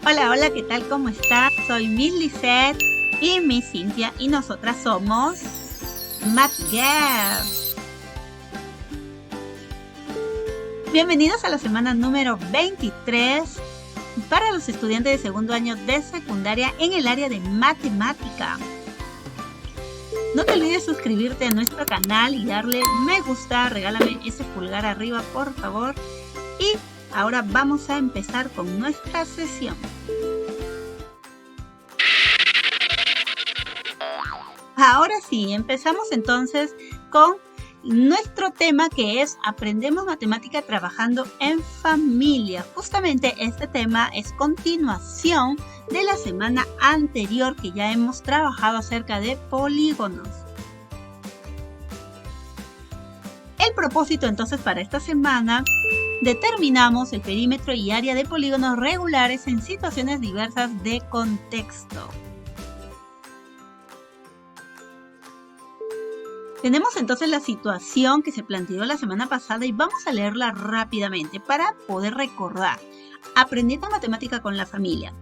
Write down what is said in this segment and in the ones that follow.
Hola, hola, ¿qué tal? ¿Cómo estás? Soy Miss Lisette y Miss Cynthia y nosotras somos Math Girls. Bienvenidos a la semana número 23 para los estudiantes de segundo año de secundaria en el área de matemática. No te olvides suscribirte a nuestro canal y darle me gusta, regálame ese pulgar arriba por favor. Y ahora vamos a empezar con nuestra sesión. Ahora sí, empezamos entonces con nuestro tema que es Aprendemos Matemática Trabajando en Familia. Justamente este tema es continuación de la semana anterior que ya hemos trabajado acerca de polígonos. El propósito entonces para esta semana, determinamos el perímetro y área de polígonos regulares en situaciones diversas de contexto. Tenemos entonces la situación que se planteó la semana pasada y vamos a leerla rápidamente para poder recordar. Aprendiendo matemática con la familia.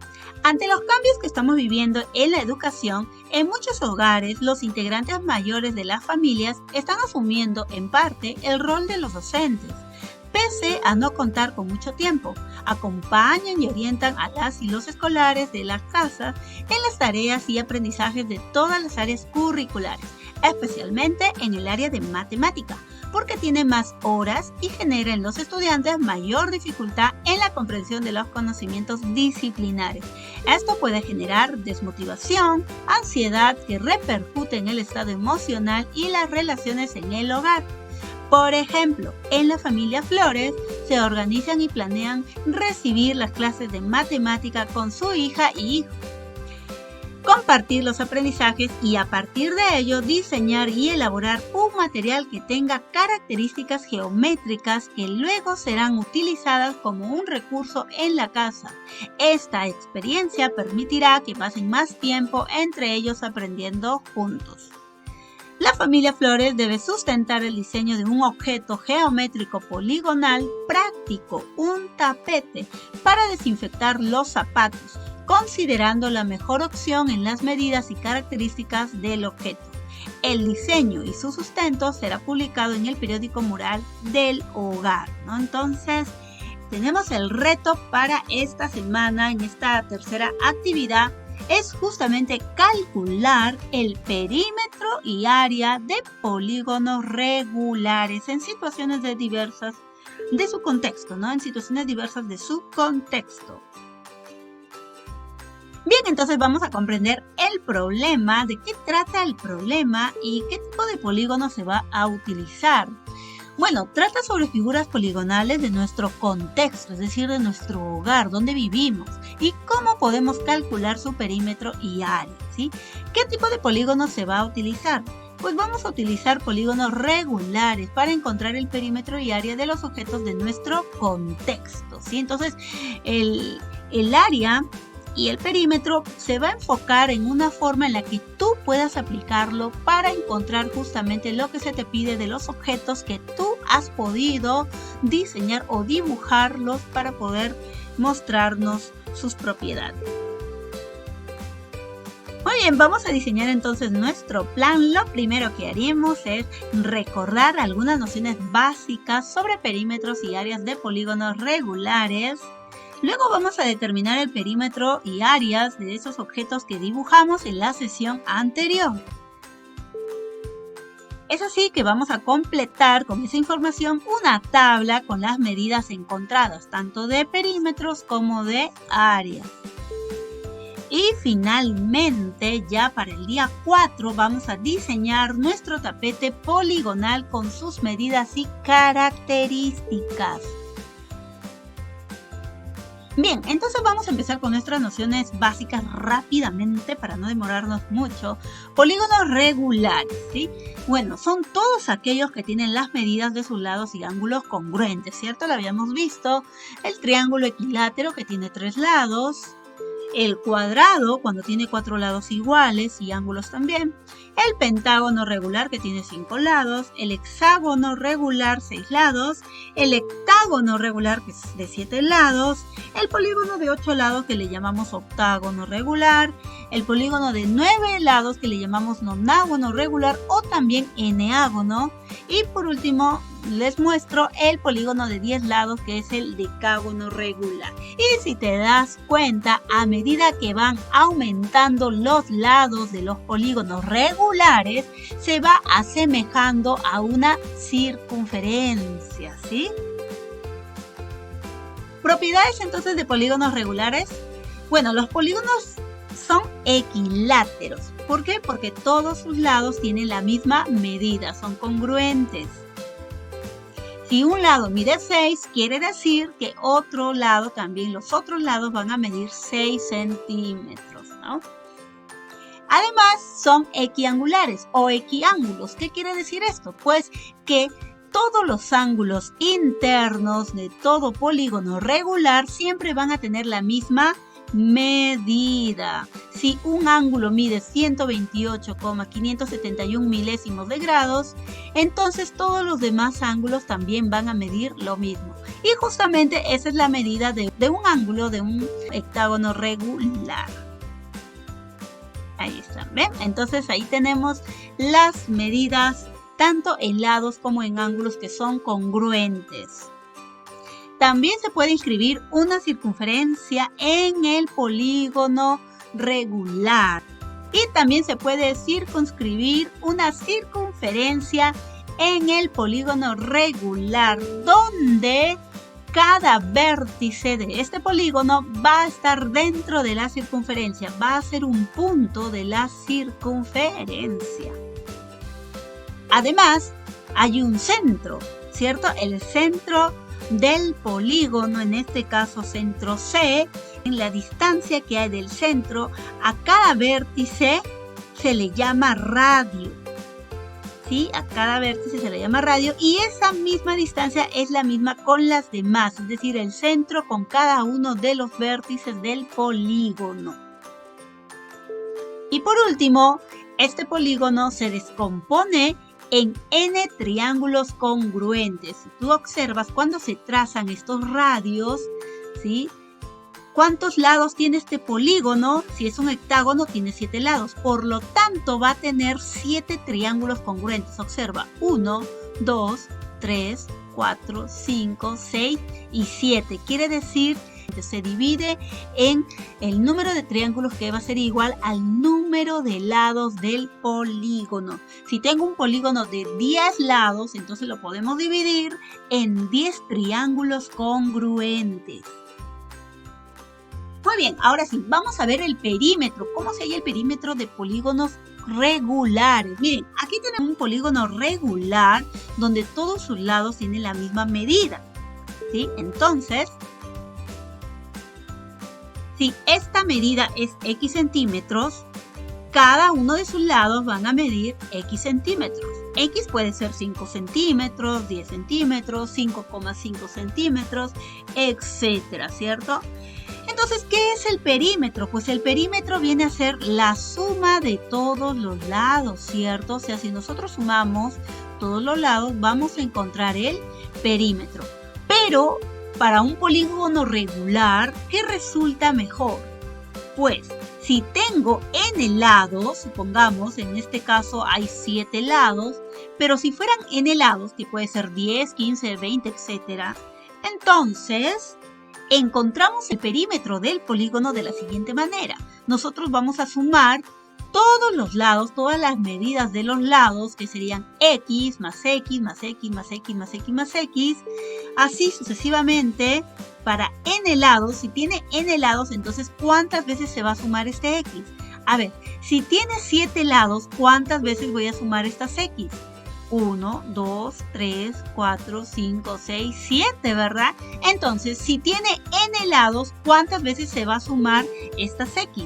Ante los cambios que estamos viviendo en la educación, en muchos hogares los integrantes mayores de las familias están asumiendo en parte el rol de los docentes. Pese a no contar con mucho tiempo, acompañan y orientan a las y los escolares de las casas en las tareas y aprendizajes de todas las áreas curriculares, especialmente en el área de matemática, porque tiene más horas y genera en los estudiantes mayor dificultad en la comprensión de los conocimientos disciplinares. Esto puede generar desmotivación, ansiedad que repercute en el estado emocional y las relaciones en el hogar. Por ejemplo, en la familia Flores se organizan y planean recibir las clases de matemática con su hija y hijo, compartir los aprendizajes y a partir de ello diseñar y elaborar un material que tenga características geométricas que luego serán utilizadas como un recurso en la casa. Esta experiencia permitirá que pasen más tiempo entre ellos aprendiendo juntos. La familia Flores debe sustentar el diseño de un objeto geométrico poligonal práctico, un tapete, para desinfectar los zapatos, considerando la mejor opción en las medidas y características del objeto. El diseño y su sustento será publicado en el periódico mural del hogar, ¿no? Entonces, tenemos el reto para esta semana en esta tercera actividad. Es justamente calcular el perímetro y área de polígonos regulares en situaciones diversas de su contexto, ¿no? En situaciones diversas de su contexto. Bien, entonces vamos a comprender el problema, de qué trata el problema y qué tipo de polígono se va a utilizar. Bueno, trata sobre figuras poligonales de nuestro contexto, es decir, de nuestro hogar, donde vivimos, y cómo podemos calcular su perímetro y área, ¿sí? ¿Qué tipo de polígono se va a utilizar? Pues vamos a utilizar polígonos regulares para encontrar el perímetro y área de los objetos de nuestro contexto, ¿sí? Entonces, el área y el perímetro se va a enfocar en una forma en la que tú puedas aplicarlo para encontrar justamente lo que se te pide de los objetos que tú has podido diseñar o dibujarlos para poder mostrarnos sus propiedades. Muy bien, vamos a diseñar entonces nuestro plan. Lo primero que haremos es recordar algunas nociones básicas sobre perímetros y áreas de polígonos regulares. Luego vamos a determinar el perímetro y áreas de esos objetos que dibujamos en la sesión anterior. Es así que vamos a completar con esa información una tabla con las medidas encontradas, tanto de perímetros como de áreas. Y finalmente, ya para el día 4, vamos a diseñar nuestro tapete poligonal con sus medidas y características. Bien, entonces vamos a empezar con nuestras nociones básicas rápidamente para no demorarnos mucho. Polígonos regulares, ¿sí? Bueno, son todos aquellos que tienen las medidas de sus lados y ángulos congruentes, ¿cierto? Lo habíamos visto. El triángulo equilátero que tiene 3 lados. El cuadrado, cuando tiene 4 lados iguales y ángulos también. El pentágono regular, que tiene 5 lados. El hexágono regular, 6 lados. El hectágono regular, que es de 7 lados. El polígono de 8 lados, que le llamamos octágono regular. El polígono de 9 lados, que le llamamos nonágono regular o también eneágono. Y por último, les muestro el polígono de 10 lados, que es el decágono regular. Y si te das cuenta, a medida que van aumentando los lados de los polígonos regulares, se va asemejando a una circunferencia, ¿sí? Propiedades entonces de polígonos regulares. Bueno, los polígonos son equiláteros. ¿Por qué? Porque todos sus lados tienen la misma medida, son congruentes. Si un lado mide 6, quiere decir que otro lado también, los otros lados van a medir 6 centímetros, ¿no? Además, son equiangulares o equiángulos. ¿Qué quiere decir esto? Pues que todos los ángulos internos de todo polígono regular siempre van a tener la misma medida. Si un ángulo mide 128,571 milésimos de grados, entonces todos los demás ángulos también van a medir lo mismo. Y justamente esa es la medida de un ángulo de un hectágono regular. Ahí está, ¿ven? Entonces ahí tenemos las medidas tanto en lados como en ángulos que son congruentes. También se puede inscribir una circunferencia en el polígono regular. Y también se puede circunscribir una circunferencia en el polígono regular, donde cada vértice de este polígono va a estar dentro de la circunferencia, va a ser un punto de la circunferencia. Además, hay un centro, ¿cierto? El centro del polígono, en este caso centro C, en la distancia que hay del centro a cada vértice se le llama radio. ¿Sí? A cada vértice se le llama radio y esa misma distancia es la misma con las demás, es decir, el centro con cada uno de los vértices del polígono. Y por último, este polígono se descompone en n triángulos congruentes. Si tú observas cuando se trazan estos radios, ¿sí? ¿Cuántos lados tiene este polígono? Si es un hectágono, tiene 7 lados. Por lo tanto, va a tener 7 triángulos congruentes. Observa, 1, 2, 3, 4, 5, 6 y 7. Quiere decir que se divide en el número de triángulos que va a ser igual al número de lados del polígono. Si tengo un polígono de 10 lados, entonces lo podemos dividir en 10 triángulos congruentes. Muy bien, ahora sí, vamos a ver el perímetro. ¿Cómo se halla el perímetro de polígonos regulares? Miren, aquí tenemos un polígono regular donde todos sus lados tienen la misma medida, ¿sí? Entonces, si esta medida es X centímetros, cada uno de sus lados van a medir X centímetros. X puede ser 5 centímetros, 10 centímetros, 5,5 centímetros, etcétera, ¿cierto? Entonces, ¿qué es el perímetro? Pues el perímetro viene a ser la suma de todos los lados, ¿cierto? O sea, si nosotros sumamos todos los lados, vamos a encontrar el perímetro. Pero para un polígono regular, ¿qué resulta mejor? Pues, si tengo n lados, supongamos, en este caso hay 7 lados, pero si fueran n lados, que puede ser 10, 15, 20, etcétera, entonces encontramos el perímetro del polígono de la siguiente manera. Nosotros vamos a sumar todos los lados, todas las medidas de los lados, que serían X más X más X más X más X más X, así sucesivamente para n lados. Si tiene n lados, entonces ¿cuántas veces se va a sumar este X? A ver, si tiene 7 lados, ¿cuántas veces voy a sumar estas X? 1, 2, 3, 4, 5, 6, 7, ¿verdad? Entonces, si tiene n lados, ¿cuántas veces se va a sumar estas X?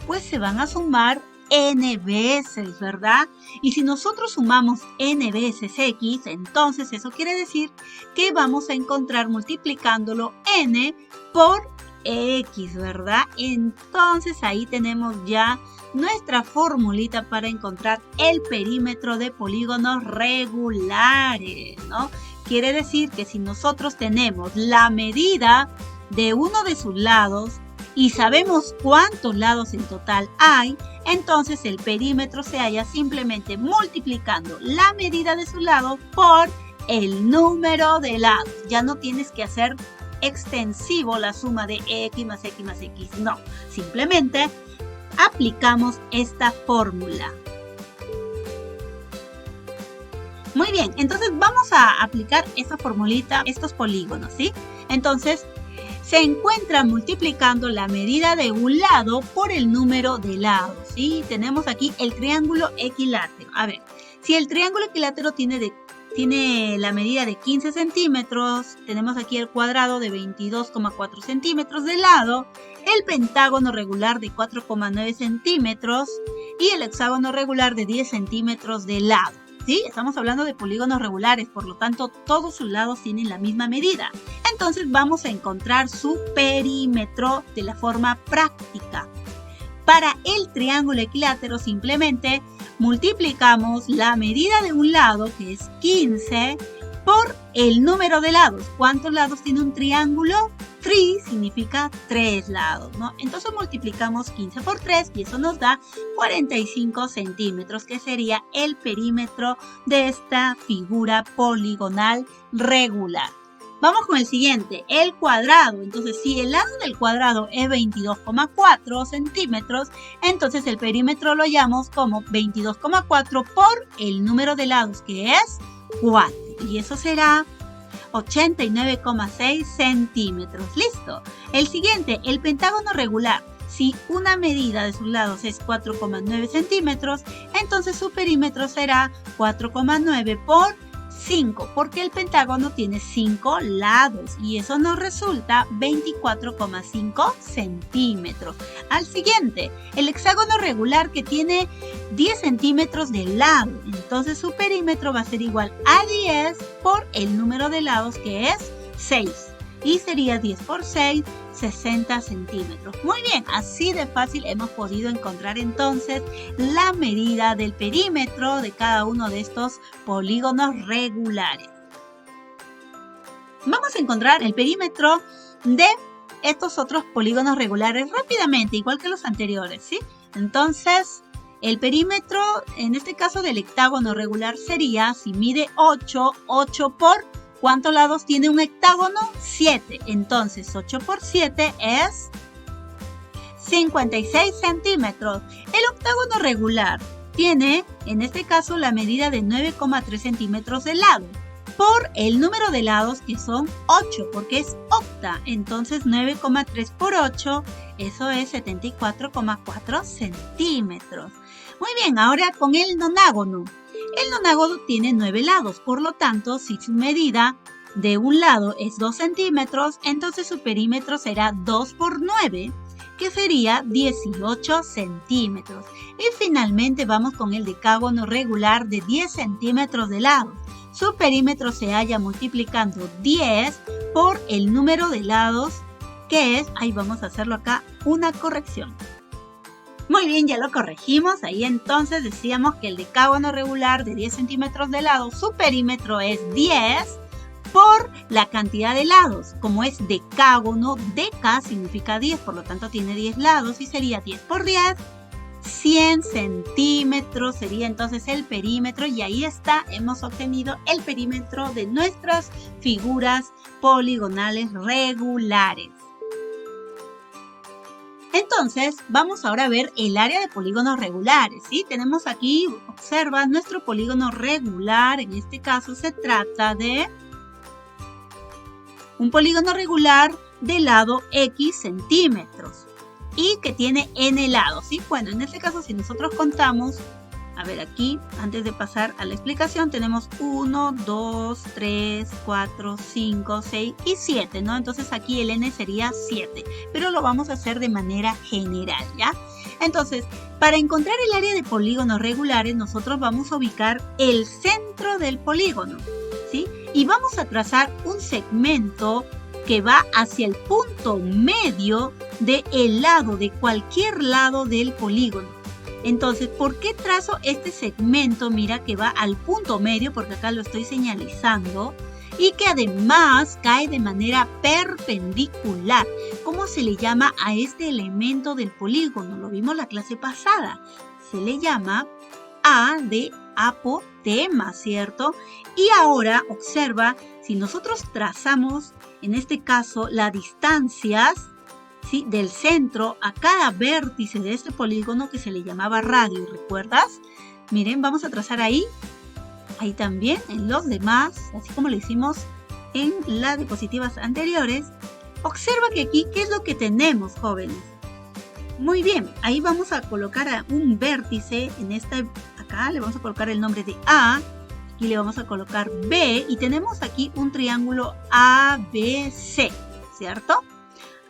Pues se van a sumar n veces, ¿verdad? Y si nosotros sumamos n veces X, entonces eso quiere decir que vamos a encontrar multiplicándolo n por X, ¿verdad? Entonces ahí tenemos ya nuestra formulita para encontrar el perímetro de polígonos regulares, ¿no? Quiere decir que si nosotros tenemos la medida de uno de sus lados y sabemos cuántos lados en total hay, entonces el perímetro se halla simplemente multiplicando la medida de su lado por el número de lados. Ya no tienes que hacer extensivo la suma de X más X más X, no, simplemente aplicamos esta fórmula. Muy bien, entonces vamos a aplicar esta formulita, estos polígonos, ¿sí? Entonces, se encuentra multiplicando la medida de un lado por el número de lados, ¿sí? Tenemos aquí el triángulo equilátero. A ver, si el triángulo equilátero tiene la medida de 15 centímetros, tenemos aquí el cuadrado de 22,4 centímetros de lado, el pentágono regular de 4,9 centímetros y el hexágono regular de 10 centímetros de lado. ¿Sí? Estamos hablando de polígonos regulares, por lo tanto todos sus lados tienen la misma medida. Entonces vamos a encontrar su perímetro de la forma práctica. Para el triángulo equilátero simplemente multiplicamos la medida de un lado, que es 15, por el número de lados. ¿Cuántos lados tiene un triángulo? 3 significa 3 lados, ¿no? Entonces multiplicamos 15 por 3 y eso nos da 45 centímetros, que sería el perímetro de esta figura poligonal regular. Vamos con el siguiente, el cuadrado. Entonces, si el lado del cuadrado es 22,4 centímetros, entonces el perímetro lo hallamos como 22,4 por el número de lados, que es 4. Y eso será 89,6 centímetros. Listo. El siguiente, el pentágono regular. Si una medida de sus lados es 4,9 centímetros, entonces su perímetro será 4,9 por 5, porque el pentágono tiene 5 lados y eso nos resulta 24,5 centímetros. Al siguiente, el hexágono regular, que tiene 10 centímetros de lado, entonces su perímetro va a ser igual a 10 por el número de lados, que es 6, y sería 10 por 6, 60 centímetros. Muy bien, así de fácil hemos podido encontrar entonces la medida del perímetro de cada uno de estos polígonos regulares. Vamos a encontrar el perímetro de estos otros polígonos regulares rápidamente, igual que los anteriores, ¿sí? Entonces, el perímetro, en este caso del hectágono regular, sería, si mide 8 por... ¿Cuántos lados tiene un hectágono? 7. Entonces, 8 por 7 es 56 centímetros. El octágono regular tiene, en este caso, la medida de 9,3 centímetros de lado por el número de lados, que son 8, porque es octa. Entonces, 9,3 por 8, eso es 74,4 centímetros. Muy bien, ahora con el nonágono. El nonágono tiene 9 lados, por lo tanto, si su medida de un lado es 2 centímetros, entonces su perímetro será 2 por 9, que sería 18 centímetros. Y finalmente vamos con el decágono regular de 10 centímetros de lado. Su perímetro se halla multiplicando 10 por el número de lados, que es, ahí vamos a hacerlo acá, una corrección. Muy bien, ya lo corregimos. Ahí entonces decíamos que el decágono regular de 10 centímetros de lado, su perímetro es 10 por la cantidad de lados. Como es decágono, deca significa 10, por lo tanto tiene 10 lados y sería 10 por 10, 100 centímetros sería entonces el perímetro. Y ahí está, hemos obtenido el perímetro de nuestras figuras poligonales regulares. Entonces, vamos ahora a ver el área de polígonos regulares, ¿sí? Tenemos aquí, observa, nuestro polígono regular. En este caso se trata de un polígono regular de lado X centímetros y que tiene N lados, ¿sí? Bueno, en este caso, si nosotros contamos, a ver aquí, antes de pasar a la explicación, tenemos 1, 2, 3, 4, 5, 6 y 7, ¿no? Entonces aquí el N sería 7, pero lo vamos a hacer de manera general, ¿ya? Entonces, para encontrar el área de polígonos regulares, nosotros vamos a ubicar el centro del polígono, ¿sí? Y vamos a trazar un segmento que va hacia el punto medio del lado, de cualquier lado del polígono. Entonces, ¿por qué trazo este segmento? Mira, que va al punto medio, porque acá lo estoy señalizando, y que además cae de manera perpendicular. ¿Cómo se le llama a este elemento del polígono? Lo vimos la clase pasada. Se le llama A de apotema, ¿cierto? Y ahora observa, si nosotros trazamos, en este caso, las distancias, ¿sí?, del centro a cada vértice de este polígono que se le llamaba radio, ¿recuerdas? Miren, vamos a trazar ahí también, en los demás, así como lo hicimos en las diapositivas anteriores. Observa que aquí, ¿qué es lo que tenemos, jóvenes? Muy bien, ahí vamos a colocar a un vértice, acá le vamos a colocar el nombre de A, aquí le vamos a colocar B, y tenemos aquí un triángulo ABC, ¿cierto?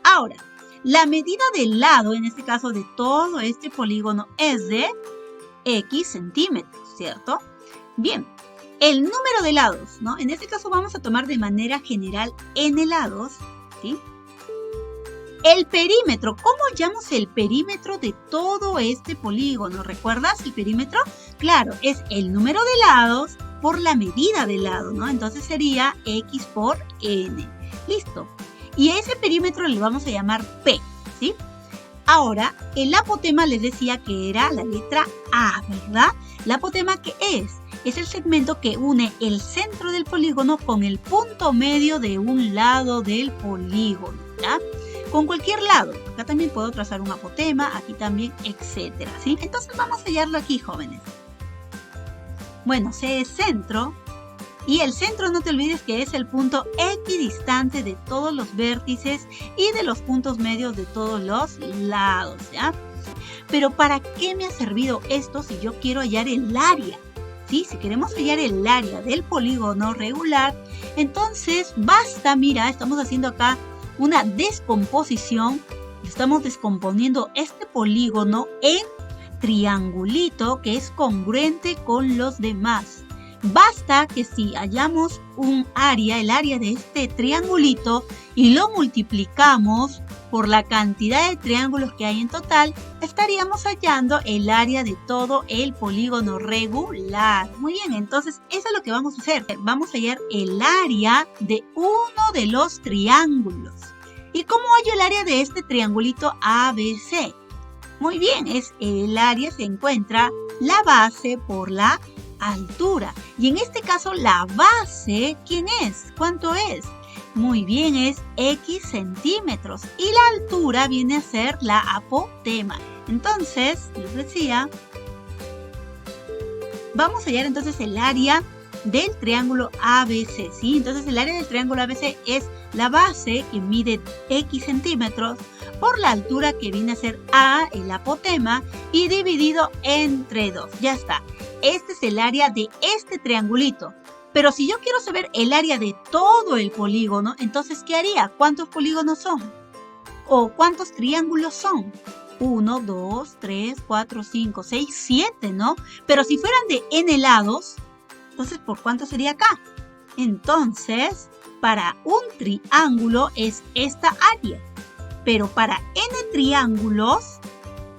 Ahora, la medida del lado, en este caso de todo este polígono, es de X centímetros, ¿cierto? Bien, el número de lados, ¿no? En este caso vamos a tomar de manera general N lados, ¿sí? El perímetro, ¿cómo hallamos el perímetro de todo este polígono? ¿Recuerdas el perímetro? Claro, es el número de lados por la medida del lado, ¿no? Entonces sería X por N. Listo. Y a ese perímetro le vamos a llamar P, ¿sí? Ahora, el apotema les decía que era la letra A, ¿verdad? ¿La apotema qué es? Es el segmento que une el centro del polígono con el punto medio de un lado del polígono, ¿ya? Con cualquier lado. Acá también puedo trazar un apotema, aquí también, etcétera, ¿sí? Entonces vamos a hallarlo aquí, jóvenes. Bueno, C es centro. Y el centro, no te olvides que es el punto equidistante de todos los vértices y de los puntos medios de todos los lados, ¿ya? Pero ¿para qué me ha servido esto si yo quiero hallar el área? ¿Sí? Si queremos hallar el área del polígono regular, entonces basta, mira, estamos haciendo acá una descomposición. Estamos descomponiendo este polígono en triangulito que es congruente con los demás. Basta que si hallamos un área, el área de este triangulito, y lo multiplicamos por la cantidad de triángulos que hay en total, estaríamos hallando el área de todo el polígono regular. Muy bien, entonces eso es lo que vamos a hacer. Vamos a hallar el área de uno de los triángulos. ¿Y cómo hallo el área de este triangulito ABC? Muy bien, el área se encuentra la base por la altura. Y en este caso la base, ¿quién es? ¿Cuánto es? Muy bien, es X centímetros. Y la altura viene a ser la apotema. Entonces, les decía, vamos a hallar entonces el área del triángulo ABC, ¿sí? Entonces el área del triángulo ABC es la base, que mide X centímetros, por la altura, que viene a ser A, el apotema, y dividido entre 2. Ya está. Este es el área de este triangulito. Pero si yo quiero saber el área de todo el polígono, entonces ¿qué haría? ¿Cuántos polígonos son? ¿O cuántos triángulos son? 1, 2, 3, 4, 5, 6, 7, ¿no? Pero si fueran de n lados, entonces ¿por cuánto sería acá? Entonces, para un triángulo es esta área. Pero para n triángulos,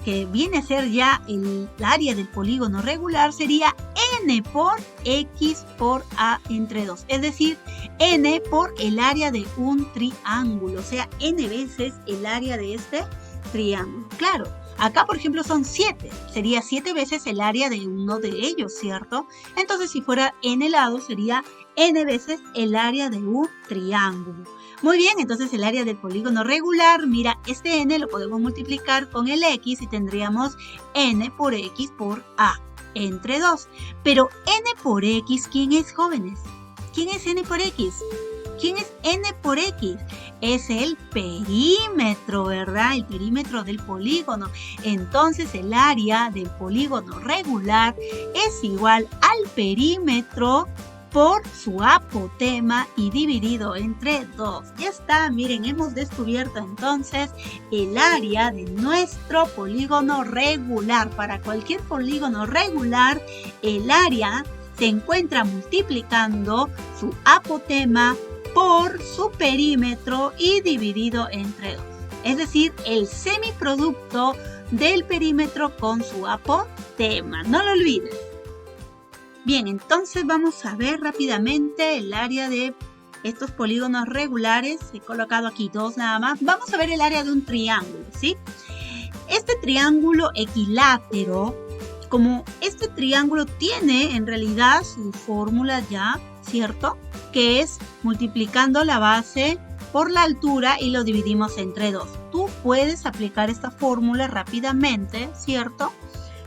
que viene a ser ya el área del polígono regular, sería n por x por a entre 2. Es decir, n por el área de un triángulo. O sea, n veces el área de este triángulo. Claro, acá por ejemplo son 7. Sería 7 veces el área de uno de ellos, ¿cierto? Entonces si fuera n lados sería n veces el área de un triángulo. Muy bien, entonces el área del polígono regular, mira, este n lo podemos multiplicar con el x y tendríamos n por x por a entre 2. Pero n por x, ¿quién es, jóvenes? ¿Quién es n por x? ¿Quién es n por x? Es el perímetro, ¿verdad? El perímetro del polígono. Entonces el área del polígono regular es igual al perímetro por su apotema y dividido entre 2. Ya está, miren, hemos descubierto entonces el área de nuestro polígono regular. Para cualquier polígono regular, el área se encuentra multiplicando su apotema por su perímetro y dividido entre 2. Es decir, el semiproducto del perímetro con su apotema. No lo olvides. Bien, entonces vamos a ver rápidamente el área de estos polígonos regulares. He colocado aquí 2 nada más. Vamos a ver el área de un triángulo, ¿sí? Este triángulo equilátero, como este triángulo tiene en realidad su fórmula ya, ¿cierto? Que es multiplicando la base por la altura y lo dividimos entre 2. Tú puedes aplicar esta fórmula rápidamente, ¿cierto?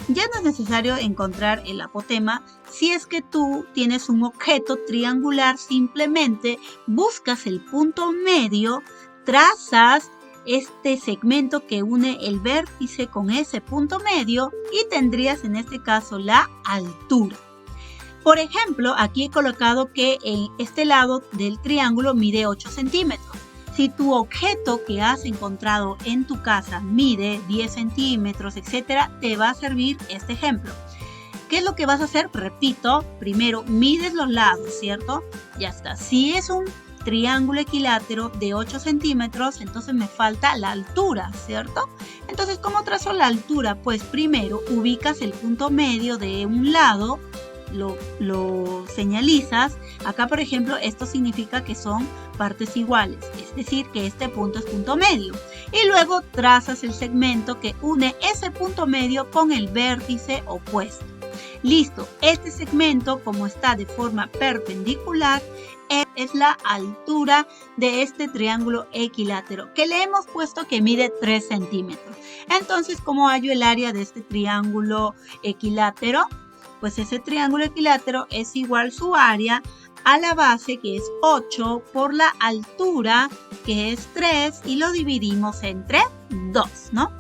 Ya no es necesario encontrar el apotema. Si es que tú tienes un objeto triangular, simplemente buscas el punto medio, trazas este segmento que une el vértice con ese punto medio y tendrías en este caso la altura. Por ejemplo, aquí he colocado que en este lado del triángulo mide 8 centímetros. Si tu objeto que has encontrado en tu casa mide 10 centímetros, etc., te va a servir este ejemplo. ¿Qué es lo que vas a hacer? Repito, primero mides los lados, ¿cierto? Ya está. Si es un triángulo equilátero de 8 centímetros, entonces me falta la altura, ¿cierto? Entonces, ¿cómo trazo la altura? Pues primero ubicas el punto medio de un lado, lo señalizas. Acá, por ejemplo, esto significa que son partes iguales, es decir, que este punto es punto medio. Y luego trazas el segmento que une ese punto medio con el vértice opuesto. Listo, este segmento, como está de forma perpendicular, es la altura de este triángulo equilátero, que le hemos puesto que mide 3 centímetros. Entonces, ¿cómo hallo el área de este triángulo equilátero? Pues ese triángulo equilátero es igual su área a la base, que es 8, por la altura, que es 3, y lo dividimos entre 2, ¿no?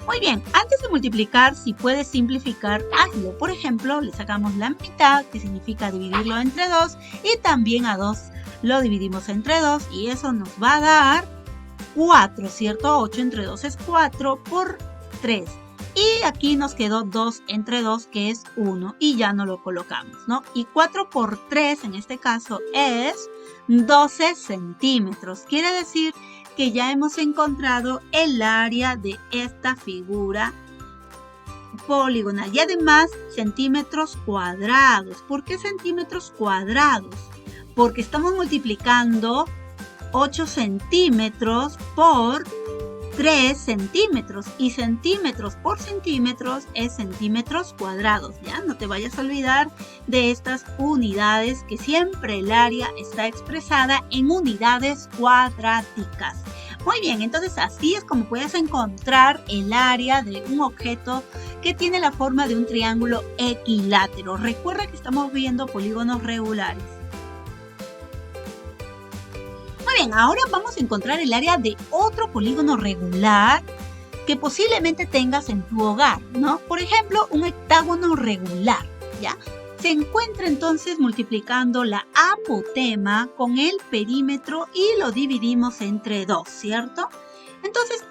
Muy bien, antes de multiplicar, si puedes simplificar, hazlo. Por ejemplo, le sacamos la mitad, que significa dividirlo entre 2, y también a 2 lo dividimos entre 2, y eso nos va a dar 4, ¿cierto? 8 entre 2 es 4 por 3. Y aquí nos quedó 2 entre 2, que es 1, y ya no lo colocamos, ¿no? Y 4 por 3, en este caso, es 12 centímetros. Quiere decir que ya hemos encontrado el área de esta figura poligonal. Y además, centímetros cuadrados. ¿Por qué centímetros cuadrados? Porque estamos multiplicando 8 centímetros por 3 centímetros, y centímetros por centímetros es centímetros cuadrados. Ya no te vayas a olvidar de estas unidades, que siempre el área está expresada en unidades cuadráticas. Muy bien, entonces así es como puedes encontrar el área de un objeto que tiene la forma de un triángulo equilátero. Recuerda que estamos viendo polígonos regulares. Muy bien, ahora vamos a encontrar el área de otro polígono regular que posiblemente tengas en tu hogar, ¿no? Por ejemplo, un hectágono regular, ¿ya? Se encuentra entonces multiplicando la apotema con el perímetro y lo dividimos entre 2, ¿cierto? Entonces,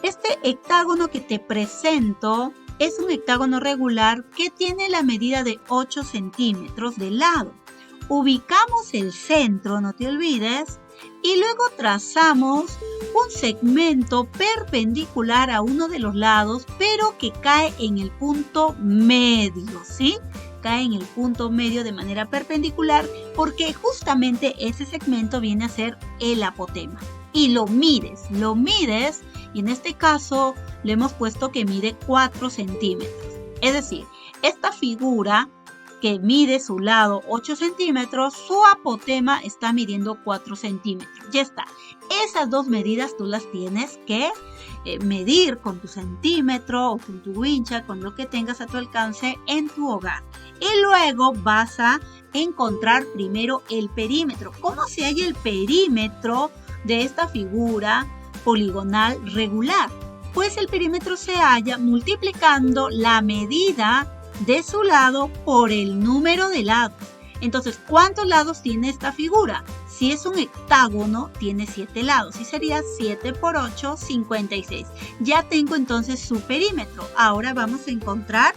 este hectágono que te presento es un hectágono regular que tiene la medida de 8 centímetros de lado. Ubicamos el centro, no te olvides, y luego trazamos un segmento perpendicular a uno de los lados, pero que cae en el punto medio, ¿sí? Cae en el punto medio de manera perpendicular, porque justamente ese segmento viene a ser el apotema. Y lo mides, y en este caso le hemos puesto que mide 4 centímetros. Es decir, esta figura que mide su lado 8 centímetros, su apotema está midiendo 4 centímetros. Ya está. Esas dos medidas tú las tienes que medir con tu centímetro o con tu wincha, con lo que tengas a tu alcance en tu hogar. Y luego vas a encontrar primero el perímetro. ¿Cómo se halla el perímetro de esta figura poligonal regular? Pues el perímetro se halla multiplicando la medida de su lado por el número de lados. Entonces, ¿cuántos lados tiene esta figura? Si es un hectágono, tiene 7 lados y sería 7 por 8, 56. Ya tengo entonces su perímetro. Ahora vamos a encontrar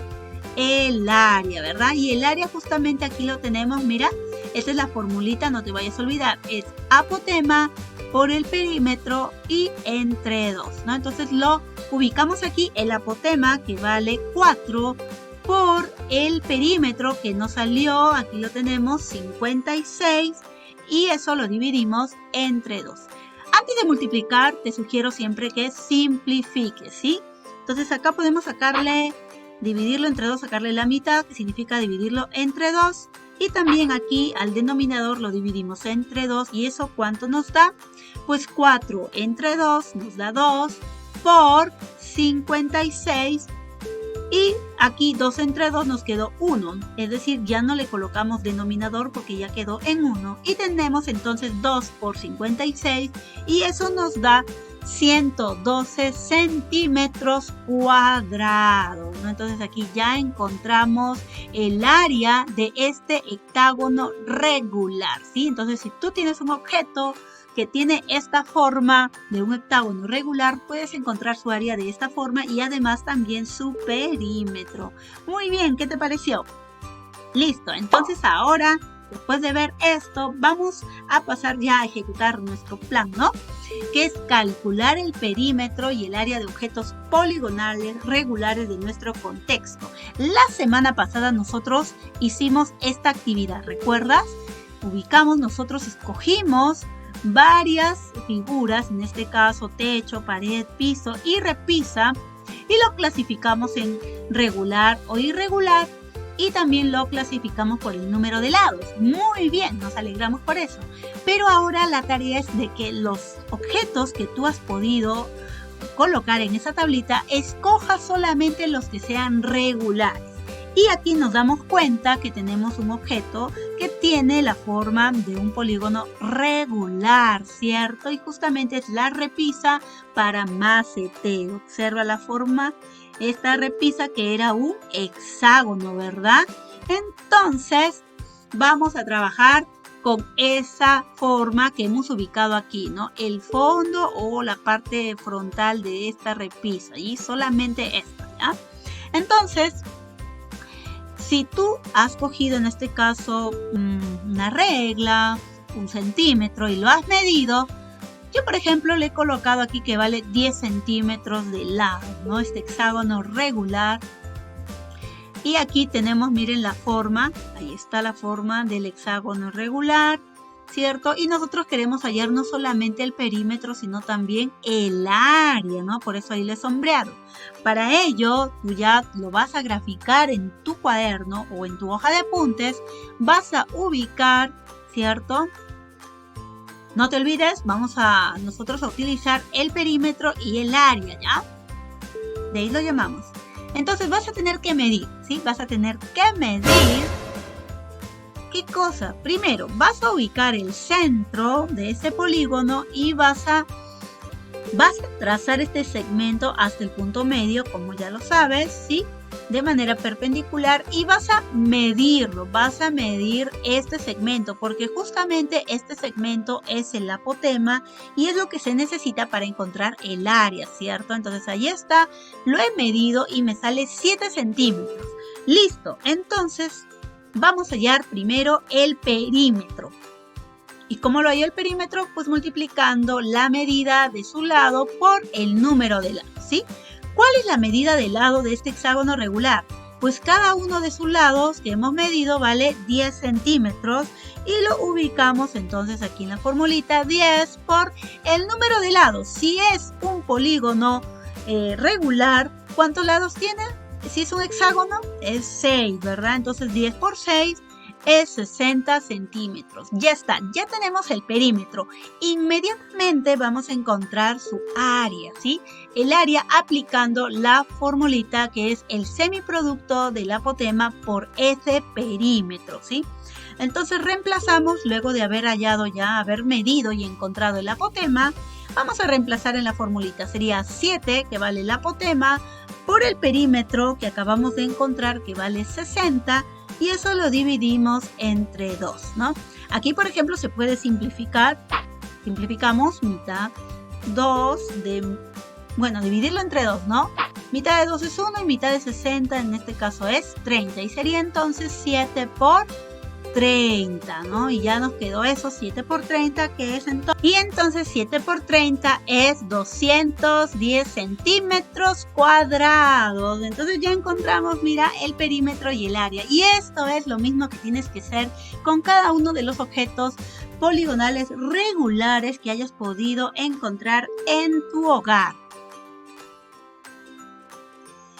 el área, ¿verdad? Y el área justamente aquí lo tenemos, mira, Esta es la formulita, no te vayas a olvidar. Es apotema por el perímetro y entre 2, ¿no? Entonces lo ubicamos aquí, el apotema que vale 4 por el perímetro que nos salió, aquí lo tenemos, 56, y eso lo dividimos entre 2. Antes de multiplicar, te sugiero siempre que simplifiques, ¿sí? Entonces acá podemos dividirlo entre 2, sacarle la mitad, que significa dividirlo entre 2. Y también aquí al denominador lo dividimos entre 2. ¿Y eso cuánto nos da? Pues 4 entre 2 nos da 2 por 56. Y aquí 2 entre 2 nos quedó 1. Es decir, ya no le colocamos denominador porque ya quedó en 1. Y tenemos entonces 2 por 56. Y eso nos da 112 centímetros cuadrados, ¿no? Entonces aquí ya encontramos el área de este hectágono regular, ¿sí? Entonces si tú tienes un objeto que tiene esta forma de un hectágono regular, puedes encontrar su área de esta forma y además también su perímetro. Muy bien, ¿qué te pareció? Listo, entonces ahora, después de ver esto, vamos a pasar ya a ejecutar nuestro plan, ¿no? Que es calcular el perímetro y el área de objetos poligonales regulares de nuestro contexto. La semana pasada nosotros hicimos esta actividad, ¿recuerdas? Nosotros escogimos varias figuras, en este caso techo, pared, piso y repisa, y lo clasificamos en regular o irregular, y también lo clasificamos por el número de lados. Muy bien, nos alegramos por eso. Pero ahora la tarea es de que los objetos que tú has podido colocar en esa tablita, escojas solamente los que sean regulares. Y aquí nos damos cuenta que tenemos un objeto que tiene la forma de un polígono regular, ¿cierto? Y justamente es la repisa para macetero. Observa la forma, esta repisa que era un hexágono, ¿verdad? Entonces, vamos a trabajar con esa forma que hemos ubicado aquí, ¿no? El fondo o la parte frontal de esta repisa, y solamente esta, ¿ya? Entonces, si tú has cogido en este caso una regla, 1 centímetro y lo has medido, yo por ejemplo le he colocado aquí que vale 10 centímetros de lado, ¿no? Este hexágono regular. Y aquí tenemos, miren la forma, ahí está la forma del hexágono regular, ¿cierto? Y nosotros queremos hallar no solamente el perímetro, sino también el área, ¿no? Por eso ahí le he sombreado. Para ello, tú ya lo vas a graficar en tu cuaderno o en tu hoja de apuntes, vas a ubicar, ¿cierto? No te olvides, vamos a nosotros a utilizar el perímetro y el área, ¿ya? De ahí lo llamamos. Entonces vas a tener que medir, ¿sí? Vas a tener que medir. ¿Qué cosa? Primero, vas a ubicar el centro de ese polígono y vas a trazar este segmento hasta el punto medio, como ya lo sabes, ¿sí? De manera perpendicular, y vas a medirlo, vas a medir este segmento, porque justamente este segmento es el apotema y es lo que se necesita para encontrar el área, ¿cierto? Entonces ahí está, lo he medido y me sale 7 centímetros. Listo, entonces vamos a hallar primero el perímetro. ¿Y cómo lo hallo el perímetro? Pues multiplicando la medida de su lado por el número de lados, ¿sí? ¿Cuál es la medida de lado de este hexágono regular? Pues cada uno de sus lados que hemos medido vale 10 centímetros y lo ubicamos entonces aquí en la formulita, 10 por el número de lados. Si es un polígono regular, ¿cuántos lados tiene? Si es un hexágono, es 6, ¿verdad? Entonces 10 por 6 es 60 centímetros. Ya está, ya tenemos el perímetro. Inmediatamente vamos a encontrar su área, ¿sí? El área aplicando la formulita que es el semiproducto del apotema por ese perímetro, ¿sí? Entonces reemplazamos, luego de haber hallado ya, haber medido y encontrado el apotema, vamos a reemplazar en la formulita. Sería 7, que vale el apotema, por el perímetro que acabamos de encontrar, que vale 60, y eso lo dividimos entre 2, ¿no? Aquí, por ejemplo, se puede simplificar. Simplificamos mitad 2 de... Bueno, dividirlo entre 2, ¿no? Mitad de 2 es 1 y mitad de 60 en este caso es 30. Y sería entonces 7 por 30, ¿no? Y ya nos quedó eso, 7 por 30, que es entonces... Y entonces 7 por 30 es 210 centímetros cuadrados. Entonces ya encontramos, mira, el perímetro y el área. Y esto es lo mismo que tienes que hacer con cada uno de los objetos poligonales regulares que hayas podido encontrar en tu hogar.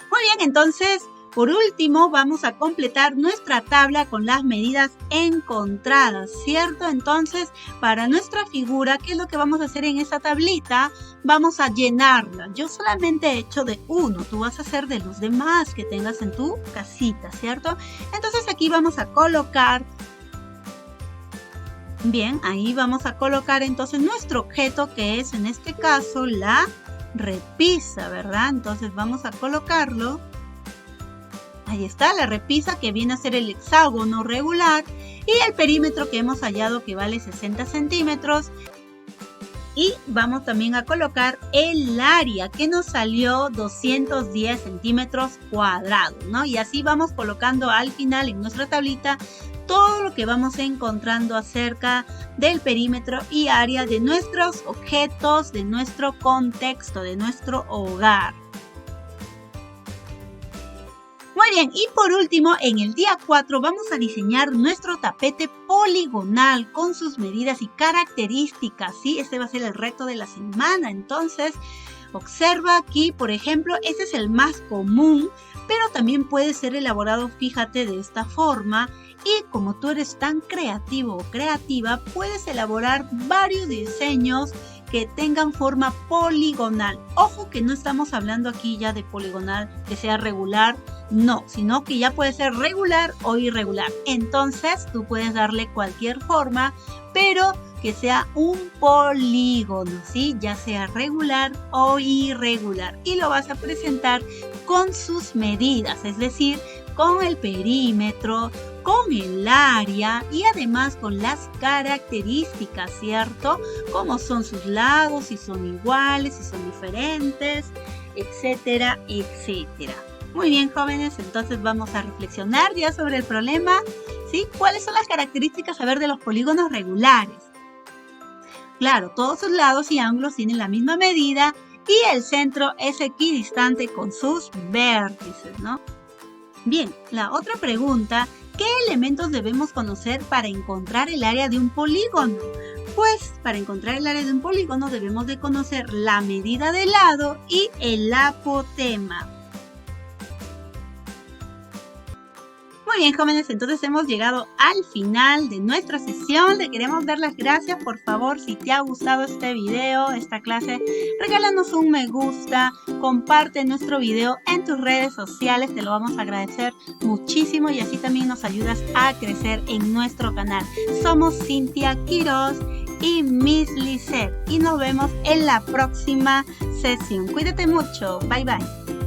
Muy bien, entonces... Por último, vamos a completar nuestra tabla con las medidas encontradas, ¿cierto? Entonces, para nuestra figura, ¿qué es lo que vamos a hacer en esta tablita? Vamos a llenarla. Yo solamente he hecho de uno, tú vas a hacer de los demás que tengas en tu casita, ¿cierto? Entonces, aquí vamos a colocar... Bien, ahí vamos a colocar entonces nuestro objeto, que es en este caso la repisa, ¿verdad? Entonces, vamos a colocarlo. Ahí está, la repisa, que viene a ser el hexágono regular, y el perímetro que hemos hallado, que vale 60 centímetros. Y vamos también a colocar el área, que nos salió 210 centímetros cuadrados, ¿no? Y así vamos colocando al final en nuestra tablita todo lo que vamos encontrando acerca del perímetro y área de nuestros objetos, de nuestro contexto, de nuestro hogar. Muy bien, y por último, en el día 4 vamos a diseñar nuestro tapete poligonal con sus medidas y características, ¿sí? Este va a ser el reto de la semana. Entonces, observa aquí, por ejemplo, este es el más común, pero también puede ser elaborado, fíjate, de esta forma. Y como tú eres tan creativo o creativa, puedes elaborar varios diseños que tengan forma poligonal. Ojo que no estamos hablando aquí ya de poligonal que sea regular, no, sino que ya puede ser regular o irregular. Entonces tú puedes darle cualquier forma, pero que sea un polígono, ¿sí? Ya sea regular o irregular. Y lo vas a presentar con sus medidas, es decir, con el perímetro, con el área y además con las características, ¿cierto? Como son sus lados, si son iguales, si son diferentes, etcétera, etcétera. Muy bien, jóvenes, entonces vamos a reflexionar ya sobre el problema, ¿sí? ¿Cuáles son las características, a ver, de los polígonos regulares? Claro, todos sus lados y ángulos tienen la misma medida y el centro es equidistante con sus vértices, ¿no? Bien, la otra pregunta, ¿qué elementos debemos conocer para encontrar el área de un polígono? Pues para encontrar el área de un polígono debemos de conocer la medida del lado y el apotema. Muy bien, jóvenes, entonces hemos llegado al final de nuestra sesión. Le queremos dar las gracias. Por favor, si te ha gustado este video, esta clase, regálanos un me gusta, comparte nuestro video en tus redes sociales, te lo vamos a agradecer muchísimo y así también nos ayudas a crecer en nuestro canal. Somos Cintia Quiroz y Miss Lisette y nos vemos en la próxima sesión. Cuídate mucho. Bye bye.